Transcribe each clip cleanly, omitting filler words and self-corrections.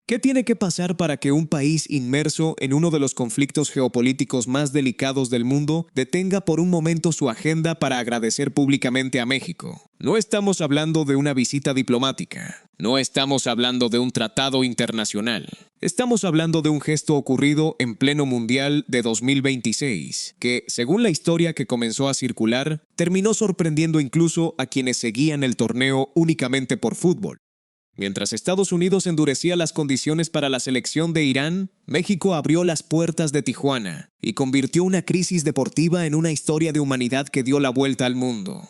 ¿Qué tiene que pasar para que un país inmerso en uno de los conflictos geopolíticos más delicados del mundo detenga por un momento su agenda para agradecer públicamente a México? No estamos hablando de una visita diplomática. No estamos hablando de un tratado internacional. Estamos hablando de un gesto ocurrido en pleno Mundial de 2026, que, según la historia que comenzó a circular, terminó sorprendiendo incluso a quienes seguían el torneo únicamente por fútbol. Mientras Estados Unidos endurecía las condiciones para la selección de Irán, México abrió las puertas de Tijuana y convirtió una crisis deportiva en una historia de humanidad que dio la vuelta al mundo.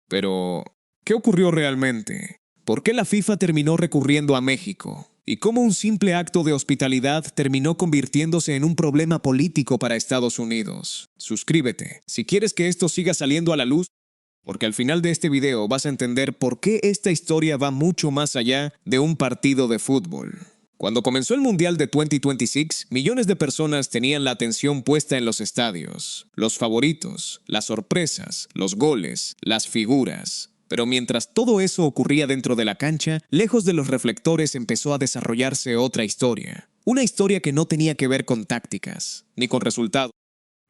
Pero, ¿qué ocurrió realmente? ¿Por qué la FIFA terminó recurriendo a México? ¿Y cómo un simple acto de hospitalidad terminó convirtiéndose en un problema político para Estados Unidos? Suscríbete si quieres que esto siga saliendo a la luz, porque al final de este video vas a entender por qué esta historia va mucho más allá de un partido de fútbol. Cuando comenzó el Mundial de 2026, millones de personas tenían la atención puesta en los estadios, los favoritos, las sorpresas, los goles, las figuras. Pero mientras todo eso ocurría dentro de la cancha, lejos de los reflectores empezó a desarrollarse otra historia. Una historia que no tenía que ver con tácticas, ni con resultados.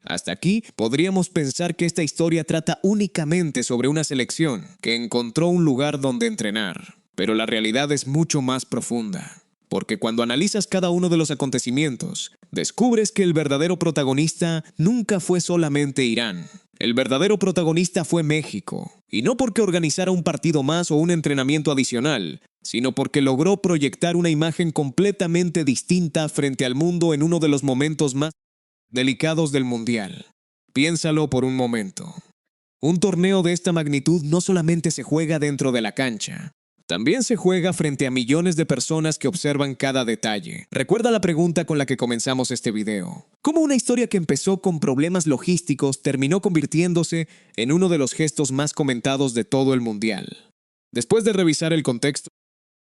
Hasta aquí podríamos pensar que esta historia trata únicamente sobre una selección que encontró un lugar donde entrenar. Pero la realidad es mucho más profunda. Porque cuando analizas cada uno de los acontecimientos, descubres que el verdadero protagonista nunca fue solamente Irán. El verdadero protagonista fue México. Y no porque organizara un partido más o un entrenamiento adicional, sino porque logró proyectar una imagen completamente distinta frente al mundo en uno de los momentos más delicados del Mundial. Piénsalo por un momento. Un torneo de esta magnitud no solamente se juega dentro de la cancha, también se juega frente a millones de personas que observan cada detalle. Recuerda la pregunta con la que comenzamos este video. ¿Cómo una historia que empezó con problemas logísticos terminó convirtiéndose en uno de los gestos más comentados de todo el Mundial? Después de revisar el contexto,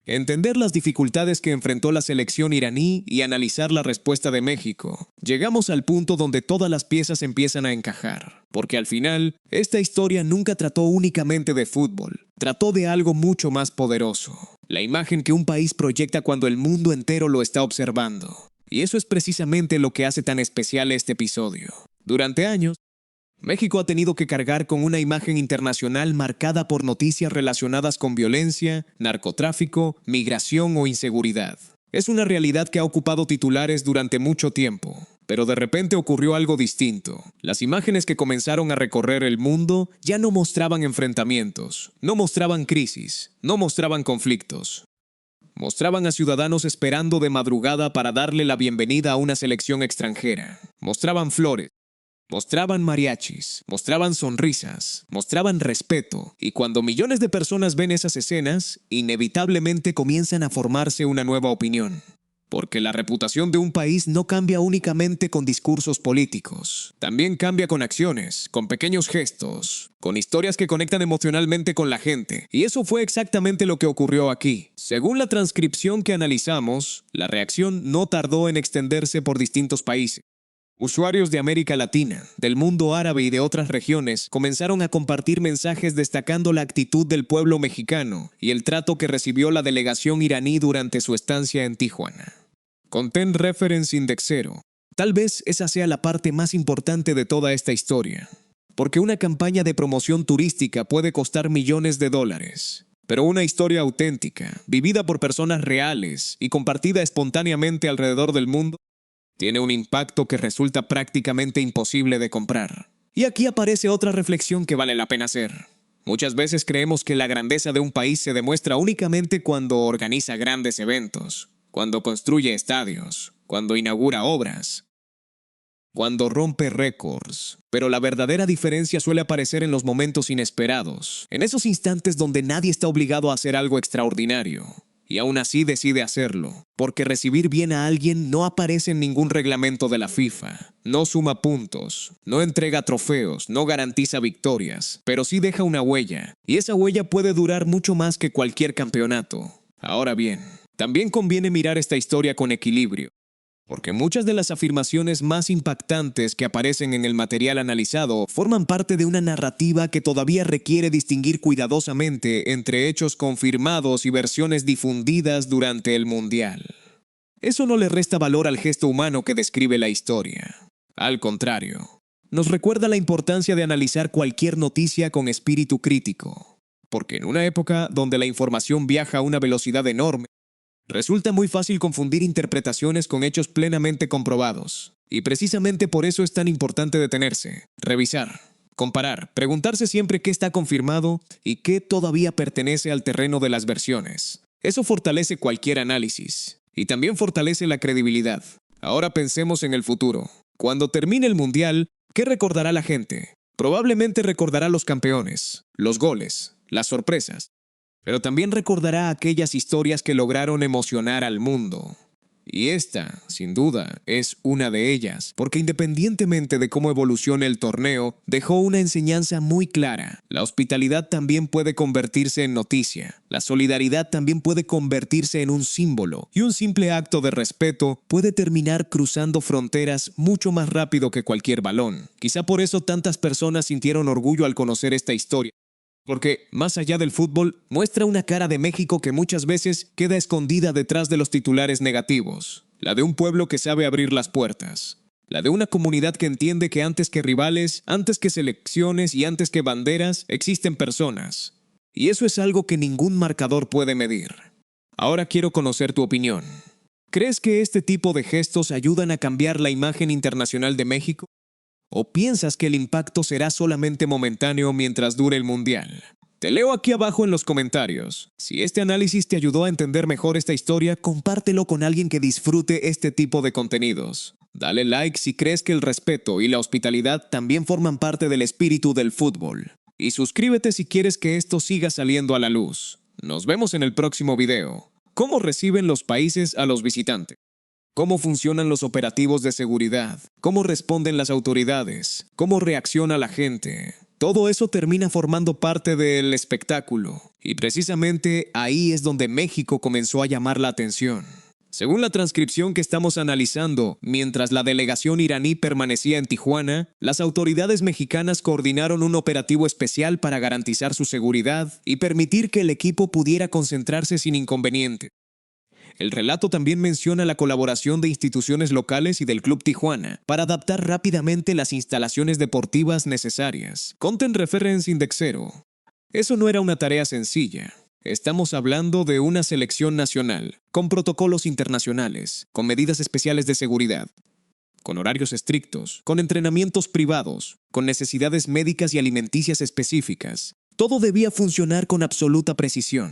entender las dificultades que enfrentó la selección iraní y analizar la respuesta de México, llegamos al punto donde todas las piezas empiezan a encajar. Porque al final, esta historia nunca trató únicamente de fútbol, trató de algo mucho más poderoso. La imagen que un país proyecta cuando el mundo entero lo está observando. Y eso es precisamente lo que hace tan especial este episodio. Durante años, México ha tenido que cargar con una imagen internacional marcada por noticias relacionadas con violencia, narcotráfico, migración o inseguridad. Es una realidad que ha ocupado titulares durante mucho tiempo, pero de repente ocurrió algo distinto. Las imágenes que comenzaron a recorrer el mundo ya no mostraban enfrentamientos, no mostraban crisis, no mostraban conflictos. Mostraban a ciudadanos esperando de madrugada para darle la bienvenida a una selección extranjera. Mostraban flores. Mostraban mariachis, mostraban sonrisas, mostraban respeto, y cuando millones de personas ven esas escenas, inevitablemente comienzan a formarse una nueva opinión. Porque la reputación de un país no cambia únicamente con discursos políticos. También cambia con acciones, con pequeños gestos, con historias que conectan emocionalmente con la gente. Y eso fue exactamente lo que ocurrió aquí. Según la transcripción que analizamos, la reacción no tardó en extenderse por distintos países. Usuarios de América Latina, del mundo árabe y de otras regiones comenzaron a compartir mensajes destacando la actitud del pueblo mexicano y el trato que recibió la delegación iraní durante su estancia en Tijuana. Content Reference Index 0. Tal vez esa sea la parte más importante de toda esta historia, porque una campaña de promoción turística puede costar millones de dólares. Pero una historia auténtica, vivida por personas reales y compartida espontáneamente alrededor del mundo, tiene un impacto que resulta prácticamente imposible de comprar. Y aquí aparece otra reflexión que vale la pena hacer. Muchas veces creemos que la grandeza de un país se demuestra únicamente cuando organiza grandes eventos, cuando construye estadios, cuando inaugura obras, cuando rompe récords. Pero la verdadera diferencia suele aparecer en los momentos inesperados, en esos instantes donde nadie está obligado a hacer algo extraordinario. Y aún así decide hacerlo, porque recibir bien a alguien no aparece en ningún reglamento de la FIFA, no suma puntos, no entrega trofeos, no garantiza victorias, pero sí deja una huella, y esa huella puede durar mucho más que cualquier campeonato. Ahora bien, también conviene mirar esta historia con equilibrio, porque muchas de las afirmaciones más impactantes que aparecen en el material analizado forman parte de una narrativa que todavía requiere distinguir cuidadosamente entre hechos confirmados y versiones difundidas durante el Mundial. Eso no le resta valor al gesto humano que describe la historia. Al contrario, nos recuerda la importancia de analizar cualquier noticia con espíritu crítico, porque en una época donde la información viaja a una velocidad enorme, resulta muy fácil confundir interpretaciones con hechos plenamente comprobados. Y precisamente por eso es tan importante detenerse, revisar, comparar, preguntarse siempre qué está confirmado y qué todavía pertenece al terreno de las versiones. Eso fortalece cualquier análisis y también fortalece la credibilidad. Ahora pensemos en el futuro. Cuando termine el Mundial, ¿qué recordará la gente? Probablemente recordará los campeones, los goles, las sorpresas, pero también recordará aquellas historias que lograron emocionar al mundo. Y esta, sin duda, es una de ellas, porque independientemente de cómo evolucione el torneo, dejó una enseñanza muy clara. La hospitalidad también puede convertirse en noticia, la solidaridad también puede convertirse en un símbolo, y un simple acto de respeto puede terminar cruzando fronteras mucho más rápido que cualquier balón. Quizá por eso tantas personas sintieron orgullo al conocer esta historia. Porque, más allá del fútbol, muestra una cara de México que muchas veces queda escondida detrás de los titulares negativos. La de un pueblo que sabe abrir las puertas. La de una comunidad que entiende que antes que rivales, antes que selecciones y antes que banderas, existen personas. Y eso es algo que ningún marcador puede medir. Ahora quiero conocer tu opinión. ¿Crees que este tipo de gestos ayudan a cambiar la imagen internacional de México? ¿O piensas que el impacto será solamente momentáneo mientras dure el Mundial? Te leo aquí abajo en los comentarios. Si este análisis te ayudó a entender mejor esta historia, compártelo con alguien que disfrute este tipo de contenidos. Dale like si crees que el respeto y la hospitalidad también forman parte del espíritu del fútbol. Y suscríbete si quieres que esto siga saliendo a la luz. Nos vemos en el próximo video. ¿Cómo reciben los países a los visitantes? ¿Cómo funcionan los operativos de seguridad? ¿Cómo responden las autoridades? ¿Cómo reacciona la gente? Todo eso termina formando parte del espectáculo. Y precisamente ahí es donde México comenzó a llamar la atención. Según la transcripción que estamos analizando, mientras la delegación iraní permanecía en Tijuana, las autoridades mexicanas coordinaron un operativo especial para garantizar su seguridad y permitir que el equipo pudiera concentrarse sin inconveniente. El relato también menciona la colaboración de instituciones locales y del Club Tijuana para adaptar rápidamente las instalaciones deportivas necesarias. Content Reference Index 0. Eso no era una tarea sencilla. Estamos hablando de una selección nacional, con protocolos internacionales, con medidas especiales de seguridad, con horarios estrictos, con entrenamientos privados, con necesidades médicas y alimenticias específicas. Todo debía funcionar con absoluta precisión.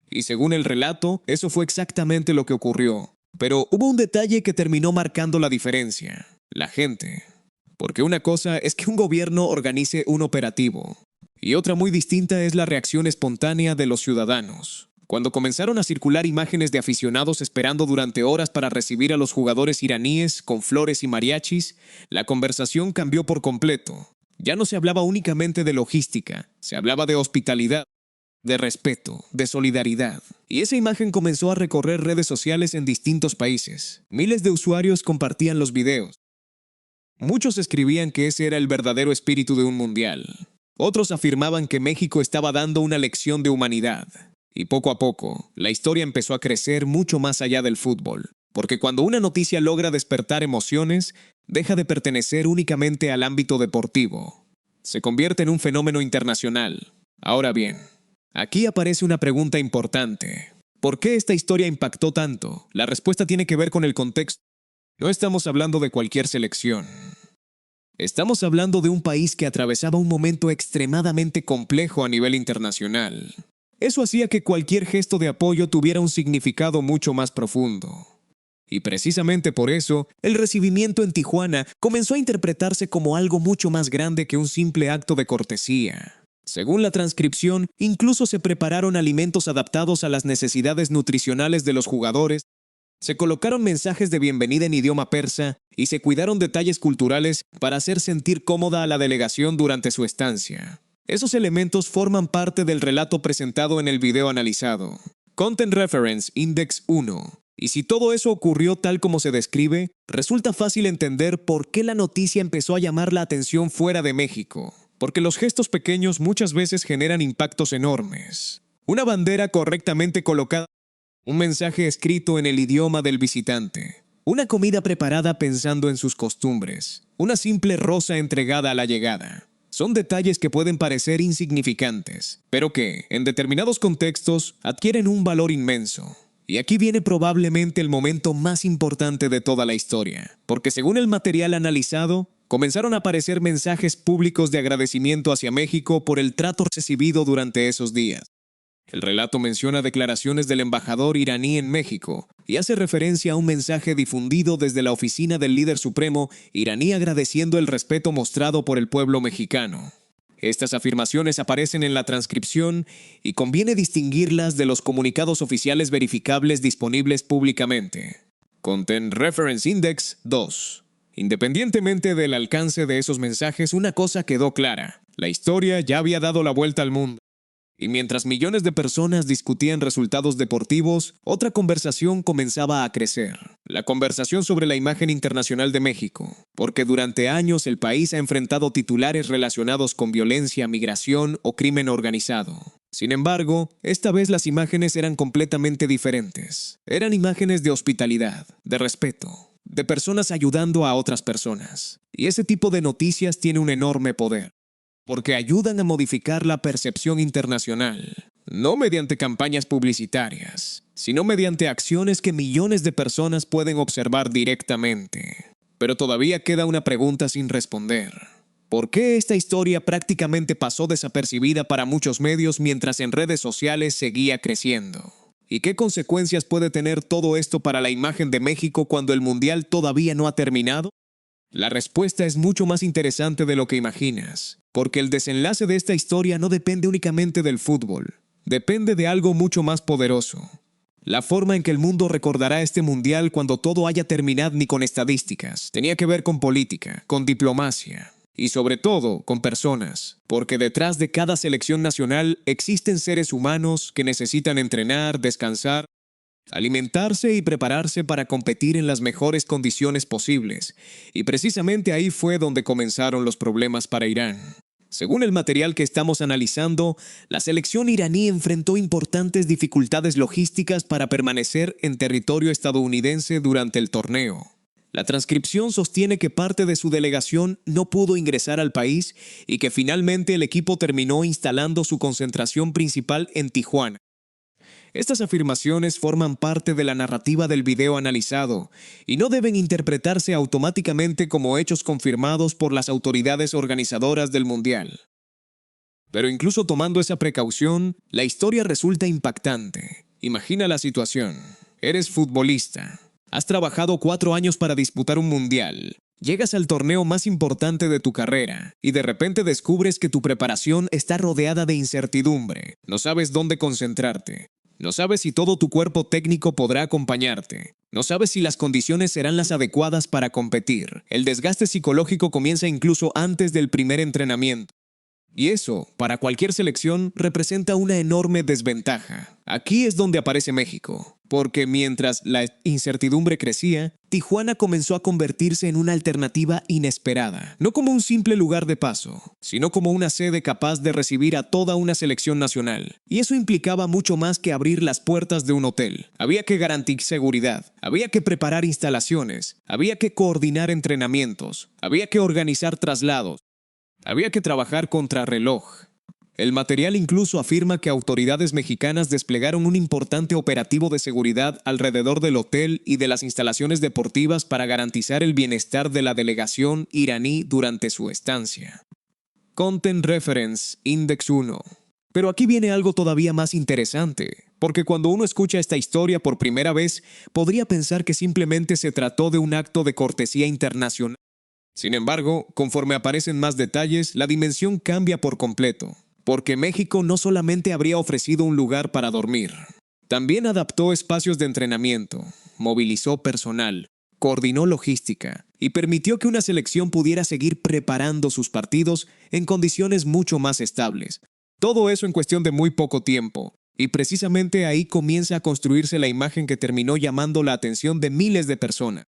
Y según el relato, eso fue exactamente lo que ocurrió. Pero hubo un detalle que terminó marcando la diferencia: la gente. Porque una cosa es que un gobierno organice un operativo, y otra muy distinta es la reacción espontánea de los ciudadanos. Cuando comenzaron a circular imágenes de aficionados esperando durante horas para recibir a los jugadores iraníes con flores y mariachis, la conversación cambió por completo. Ya no se hablaba únicamente de logística, se hablaba de hospitalidad, de respeto, de solidaridad. Y esa imagen comenzó a recorrer redes sociales en distintos países. Miles de usuarios compartían los videos. Muchos escribían que ese era el verdadero espíritu de un mundial. Otros afirmaban que México estaba dando una lección de humanidad. Y poco a poco, la historia empezó a crecer mucho más allá del fútbol. Porque cuando una noticia logra despertar emociones, deja de pertenecer únicamente al ámbito deportivo. Se convierte en un fenómeno internacional. Ahora bien, aquí aparece una pregunta importante. ¿Por qué esta historia impactó tanto? La respuesta tiene que ver con el contexto. No estamos hablando de cualquier selección. Estamos hablando de un país que atravesaba un momento extremadamente complejo a nivel internacional. Eso hacía que cualquier gesto de apoyo tuviera un significado mucho más profundo. Y precisamente por eso, el recibimiento en Tijuana comenzó a interpretarse como algo mucho más grande que un simple acto de cortesía. Según la transcripción, incluso se prepararon alimentos adaptados a las necesidades nutricionales de los jugadores, se colocaron mensajes de bienvenida en idioma persa y se cuidaron detalles culturales para hacer sentir cómoda a la delegación durante su estancia. Esos elementos forman parte del relato presentado en el video analizado. Content Reference Index 1. Y si todo eso ocurrió tal como se describe, resulta fácil entender por qué la noticia empezó a llamar la atención fuera de México. Porque los gestos pequeños muchas veces generan impactos enormes. Una bandera correctamente colocada, Un mensaje escrito en el idioma del visitante. Una comida preparada pensando en sus costumbres. Una simple rosa entregada a la llegada. Son detalles que pueden parecer insignificantes, pero que, en determinados contextos, adquieren un valor inmenso. Y aquí viene probablemente el momento más importante de toda la historia, porque según el material analizado, comenzaron a aparecer mensajes públicos de agradecimiento hacia México por el trato recibido durante esos días. El relato menciona declaraciones del embajador iraní en México y hace referencia a un mensaje difundido desde la oficina del líder supremo iraní agradeciendo el respeto mostrado por el pueblo mexicano. Estas afirmaciones aparecen en la transcripción y conviene distinguirlas de los comunicados oficiales verificables disponibles públicamente. Content Reference Index 2. Independientemente del alcance de esos mensajes, una cosa quedó clara: la historia ya había dado la vuelta al mundo. Y mientras millones de personas discutían resultados deportivos, otra conversación comenzaba a crecer. La conversación sobre la imagen internacional de México, porque durante años el país ha enfrentado titulares relacionados con violencia, migración o crimen organizado. Sin embargo, esta vez las imágenes eran completamente diferentes. Eran imágenes de hospitalidad, de respeto, de personas ayudando a otras personas. Y ese tipo de noticias tiene un enorme poder, porque ayudan a modificar la percepción internacional, no mediante campañas publicitarias, sino mediante acciones que millones de personas pueden observar directamente. Pero todavía queda una pregunta sin responder. ¿Por qué esta historia prácticamente pasó desapercibida para muchos medios mientras en redes sociales seguía creciendo? ¿Y qué consecuencias puede tener todo esto para la imagen de México cuando el Mundial todavía no ha terminado? La respuesta es mucho más interesante de lo que imaginas, porque el desenlace de esta historia no depende únicamente del fútbol, depende de algo mucho más poderoso. La forma en que el mundo recordará este mundial cuando todo haya terminado ni con estadísticas, tenía que ver con política, con diplomacia y sobre todo con personas, porque detrás de cada selección nacional existen seres humanos que necesitan entrenar, descansar, alimentarse y prepararse para competir en las mejores condiciones posibles, y precisamente ahí fue donde comenzaron los problemas para Irán. Según el material que estamos analizando, la selección iraní enfrentó importantes dificultades logísticas para permanecer en territorio estadounidense durante el torneo. La transcripción sostiene que parte de su delegación no pudo ingresar al país y que finalmente el equipo terminó instalando su concentración principal en Tijuana. Estas afirmaciones forman parte de la narrativa del video analizado y no deben interpretarse automáticamente como hechos confirmados por las autoridades organizadoras del Mundial. Pero incluso tomando esa precaución, la historia resulta impactante. Imagina la situación. Eres futbolista. Has trabajado 4 años para disputar un Mundial. Llegas al torneo más importante de tu carrera y de repente descubres que tu preparación está rodeada de incertidumbre. No sabes dónde concentrarte. No sabes si todo tu cuerpo técnico podrá acompañarte. No sabes si las condiciones serán las adecuadas para competir. El desgaste psicológico comienza incluso antes del primer entrenamiento. Y eso, para cualquier selección, representa una enorme desventaja. Aquí es donde aparece México, porque mientras la incertidumbre crecía, Tijuana comenzó a convertirse en una alternativa inesperada, no como un simple lugar de paso, sino como una sede capaz de recibir a toda una selección nacional. Y eso implicaba mucho más que abrir las puertas de un hotel. Había que garantizar seguridad, había que preparar instalaciones, había que coordinar entrenamientos, había que organizar traslados. Había que trabajar contrarreloj. El material incluso afirma que autoridades mexicanas desplegaron un importante operativo de seguridad alrededor del hotel y de las instalaciones deportivas para garantizar el bienestar de la delegación iraní durante su estancia. Content Reference Index 1. Pero aquí viene algo todavía más interesante, porque cuando uno escucha esta historia por primera vez, podría pensar que simplemente se trató de un acto de cortesía internacional. Sin embargo, conforme aparecen más detalles, la dimensión cambia por completo, porque México no solamente habría ofrecido un lugar para dormir, también adaptó espacios de entrenamiento, movilizó personal, coordinó logística y permitió que una selección pudiera seguir preparando sus partidos en condiciones mucho más estables. Todo eso en cuestión de muy poco tiempo, y precisamente ahí comienza a construirse la imagen que terminó llamando la atención de miles de personas.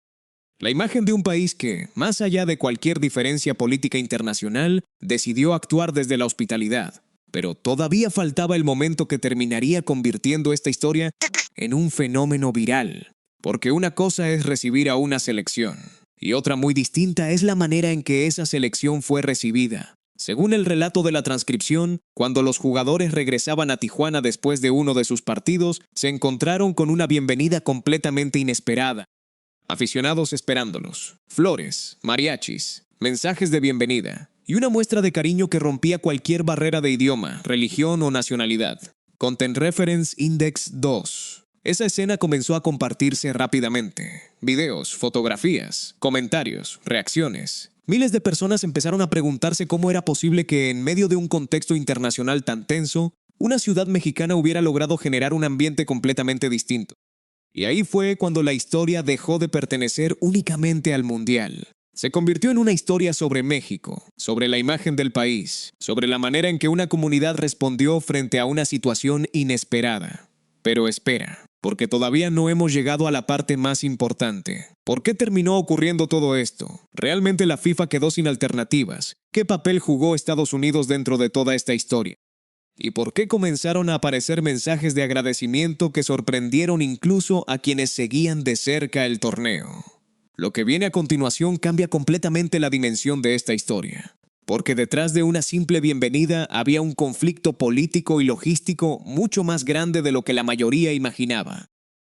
La imagen de un país que, más allá de cualquier diferencia política internacional, decidió actuar desde la hospitalidad. Pero todavía faltaba el momento que terminaría convirtiendo esta historia en un fenómeno viral. Porque una cosa es recibir a una selección, y otra muy distinta es la manera en que esa selección fue recibida. Según el relato de la transcripción, cuando los jugadores regresaban a Tijuana después de uno de sus partidos, se encontraron con una bienvenida completamente inesperada. Aficionados esperándolos, flores, mariachis, mensajes de bienvenida y una muestra de cariño que rompía cualquier barrera de idioma, religión o nacionalidad. Content Reference Index 2. Esa escena comenzó a compartirse rápidamente. Videos, fotografías, comentarios, reacciones. Miles de personas empezaron a preguntarse cómo era posible que, en medio de un contexto internacional tan tenso, una ciudad mexicana hubiera logrado generar un ambiente completamente distinto. Y ahí fue cuando la historia dejó de pertenecer únicamente al Mundial. Se convirtió en una historia sobre México, sobre la imagen del país, sobre la manera en que una comunidad respondió frente a una situación inesperada. Pero espera, porque todavía no hemos llegado a la parte más importante. ¿Por qué terminó ocurriendo todo esto? ¿Realmente la FIFA quedó sin alternativas? ¿Qué papel jugó Estados Unidos dentro de toda esta historia? ¿Y por qué comenzaron a aparecer mensajes de agradecimiento que sorprendieron incluso a quienes seguían de cerca el torneo? Lo que viene a continuación cambia completamente la dimensión de esta historia. Porque detrás de una simple bienvenida había un conflicto político y logístico mucho más grande de lo que la mayoría imaginaba.